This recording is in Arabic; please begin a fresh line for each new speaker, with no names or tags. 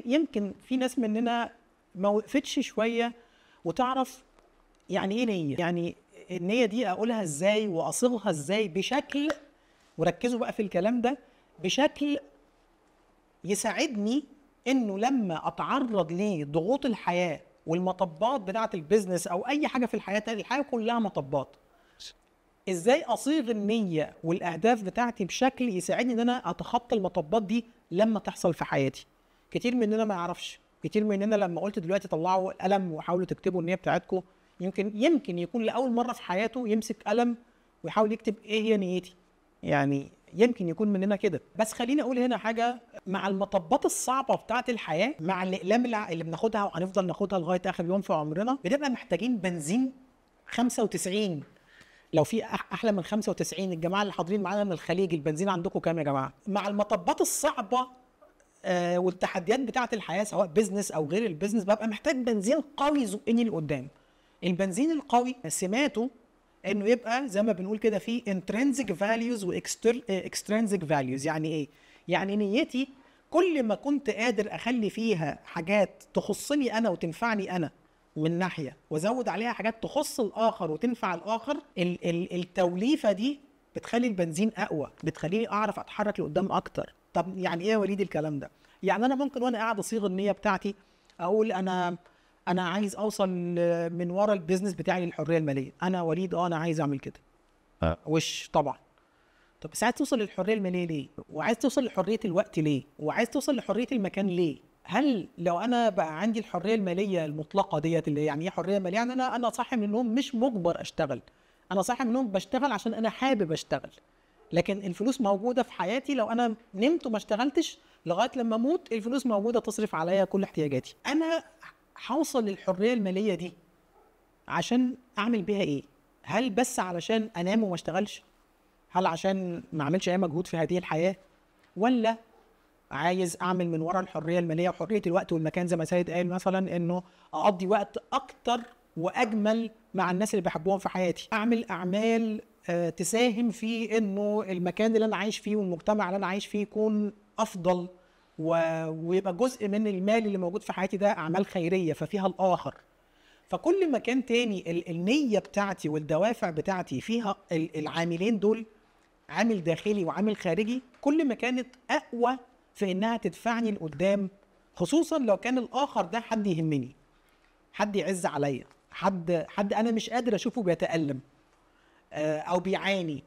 يمكن في ناس مننا ما وقفتش شويه وتعرف يعني ايه نيه، يعني النيه دي اقولها ازاي واصيغها ازاي بشكل، وركزوا بقى في الكلام ده، بشكل يساعدني انه لما اتعرض لضغوط الحياه والمطبات بتاعه البيزنس او اي حاجه في الحياه، الحياه كلها مطبات، ازاي اصيغ النيه والاهداف بتاعتي بشكل يساعدني ان انا اتخطى المطبات دي لما تحصل في حياتي. كتير مننا ما يعرفش، كتير مننا لما قلت دلوقتي طلعوا قلم وحاولوا تكتبوا النيه بتاعتكم، يمكن يكون لاول مره في حياته يمسك قلم ويحاول يكتب ايه هي نيتي. يعني يمكن يكون مننا كده. بس خليني اقول هنا حاجه، مع المطبات الصعبه بتاعه الحياه، مع الاقلام اللي بناخدها وهنفضل ناخدها لغايه اخر يوم في عمرنا، بنبقى محتاجين بنزين 95. لو في احلى من 95، الجماعه اللي حاضرين معانا من الخليج البنزين عندكم كام يا جماعه؟ مع المطبات الصعبه والتحديات بتاعه الحياه سواء بيزنس او غير البيزنس، ببقى محتاج بنزين قوي يزقني لقدام. البنزين القوي سماته انه يبقى زي ما بنقول كده في intrinsic values و extrinsic values. يعني ايه؟ يعني نيتي كل ما كنت قادر اخلي فيها حاجات تخصني انا وتنفعني انا من ناحيه، وازود عليها حاجات تخص الاخر وتنفع الاخر، التوليفه دي بتخلي البنزين اقوى، بتخليني اعرف اتحرك لقدام اكتر. طب يعني ايه يا وليد الكلام ده؟ يعني انا ممكن وانا قاعد اصيغ النيه بتاعتي اقول انا عايز اوصل من ورا البيزنس بتاعي للحريه الماليه. انا وليد انا عايز اعمل كده. وش طبعا. طب بس عايز توصل للحريه الماليه ليه؟ وعايز توصل لحريه الوقت ليه؟ وعايز توصل لحريه المكان ليه؟ هل لو انا بقى عندي الحريه الماليه المطلقه ديت، اللي يعني ايه حريه ماليه؟ يعني انا صاحي من النوم مش مجبر اشتغل، انا صاحي من النوم بشتغل عشان انا حابب اشتغل، لكن الفلوس موجوده في حياتي. لو انا نمت وما اشتغلتش لغايه لما اموت الفلوس موجوده تصرف عليا كل احتياجاتي. انا هوصل للحريه الماليه دي عشان اعمل بيها ايه؟ هل بس علشان انام وما اشتغلش؟ هل عشان ما اعملش اي مجهود في هذه الحياه؟ ولا عايز اعمل من وراء الحريه الماليه وحريه الوقت والمكان زي ما سيد قال مثلا، انه اقضي وقت اكتر واجمل مع الناس اللي بحبهم في حياتي، اعمل اعمال تساهم في انه المكان اللي انا عايش فيه والمجتمع اللي انا عايش فيه يكون افضل، ويبقى جزء من المال اللي موجود في حياتي ده اعمال خيريه ففيها الاخر. فكل ما كان تاني النيه بتاعتي والدوافع بتاعتي فيها العاملين دول، عامل داخلي وعامل خارجي، كل ما كانت اقوى في انها تدفعني لقدام، خصوصا لو كان الاخر ده حد يهمني، حد يعز عليا، حد انا مش قادر اشوفه بيتألم او بيعاني،